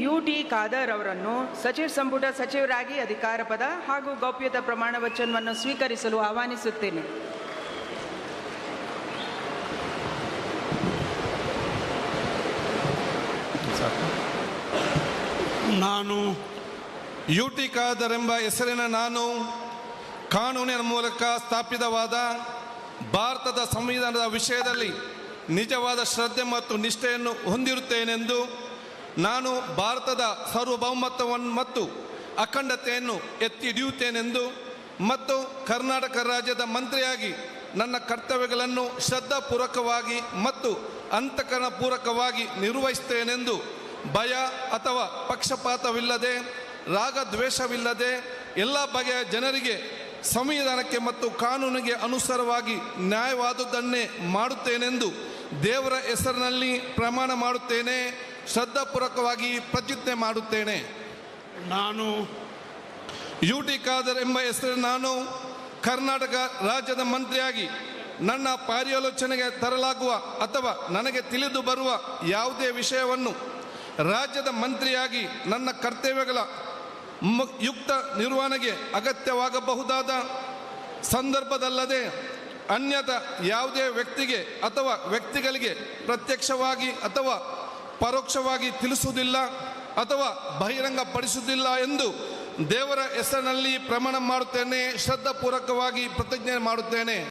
UT Khader ಅವರನ್ನು ಸಚಿವ ಸಂಪುಟ ಸಚಿವರಾಗಿ ಅಧಿಕಾರ ಪದ ಹಾಗೂ ಗೌಪ್ಯತಾ ಪ್ರಮಾಣ ವಚನವನ್ನು ಸ್ವೀಕರಿಸಲು ಆಹ್ವಾನಿಸುತ್ತೇನೆ. ನಾನು ಯುಟಿ ಖಾದರ್ ಎಂಬ ಹೆಸರಿನ ನಾನು ಕಾನೂನಿನ ಮೂಲಕ ಸ್ಥಾಪಿತವಾದ ಭಾರತದ ಸಂವಿಧಾನದ ವಿಷಯದಲ್ಲಿ ನಿಜವಾದ ಶ್ರದ್ಧೆ ಮತ್ತು ನಿಷ್ಠೆಯನ್ನು ಹೊಂದಿರುತ್ತೇನೆಂದು, ನಾನು ಭಾರತದ ಸಾರ್ವಭೌಮತ್ವವನ್ನು ಮತ್ತು ಅಖಂಡತೆಯನ್ನು ಎತ್ತಿ ಹಿಡಿಯುತ್ತೇನೆಂದು ಮತ್ತು ಕರ್ನಾಟಕ ರಾಜ್ಯದ ಮಂತ್ರಿಯಾಗಿ ನನ್ನ ಕರ್ತವ್ಯಗಳನ್ನು ಶ್ರದ್ಧಾಪೂರ್ವಕವಾಗಿ ಮತ್ತು ಅಂತಃಕರಣಪೂರ್ವಕವಾಗಿ ನಿರ್ವಹಿಸುತ್ತೇನೆಂದು ಭಯ ಅಥವಾ ಪಕ್ಷಪಾತವಿಲ್ಲದೆ, ರಾಗದ್ವೇಷವಿಲ್ಲದೆ ಎಲ್ಲ ಬಗೆಯ ಜನರಿಗೆ ಸಂವಿಧಾನಕ್ಕೆ ಮತ್ತು ಕಾನೂನಿಗೆ ಅನುಸಾರವಾಗಿ ನ್ಯಾಯವಾದುದನ್ನೇ ಮಾಡುತ್ತೇನೆಂದು ದೇವರ ಹೆಸರಿನಲ್ಲಿ ಪ್ರಮಾಣ ಮಾಡುತ್ತೇನೆ. ಶ್ರದ್ಧಾಪೂರ್ವಕವಾಗಿ ಪ್ರತಿಜ್ಞೆ ಮಾಡುತ್ತೇನೆ. ನಾನು ಯುಟಿ ಖಾದರ್ ಎಂಬ ಹೆಸರಿನ ನಾನು ಕರ್ನಾಟಕ ರಾಜ್ಯದ ಮಂತ್ರಿಯಾಗಿ ನನ್ನ ಪರ್ಯಾಲೋಚನೆಗೆ ತರಲಾಗುವ ಅಥವಾ ನನಗೆ ತಿಳಿದು ಬರುವ ಯಾವುದೇ ವಿಷಯವನ್ನು ರಾಜ್ಯದ ಮಂತ್ರಿಯಾಗಿ ನನ್ನ ಕರ್ತವ್ಯಗಳ ಯುಕ್ತ ನಿರ್ವಹಣೆಗೆ ಅಗತ್ಯವಾಗಬಹುದಾದ ಸಂದರ್ಭದಲ್ಲದೆ ಅನ್ಯಥ ಯಾವುದೇ ವ್ಯಕ್ತಿಗೆ ಅಥವಾ ವ್ಯಕ್ತಿಗಳಿಗೆ ಪ್ರತ್ಯಕ್ಷವಾಗಿ ಅಥವಾ ಪರೋಕ್ಷವಾಗಿ ತಿಳಿಸುವುದಿಲ್ಲ ಅಥವಾ ಬಹಿರಂಗಪಡಿಸುವುದಿಲ್ಲ ಎಂದು ದೇವರ ಹೆಸರಿನಲ್ಲಿ ಪ್ರಮಾಣ ಮಾಡುತ್ತೇನೆ. ಶ್ರದ್ಧಾಪೂರ್ವಕವಾಗಿ ಪ್ರತಿಜ್ಞೆ ಮಾಡುತ್ತೇನೆ.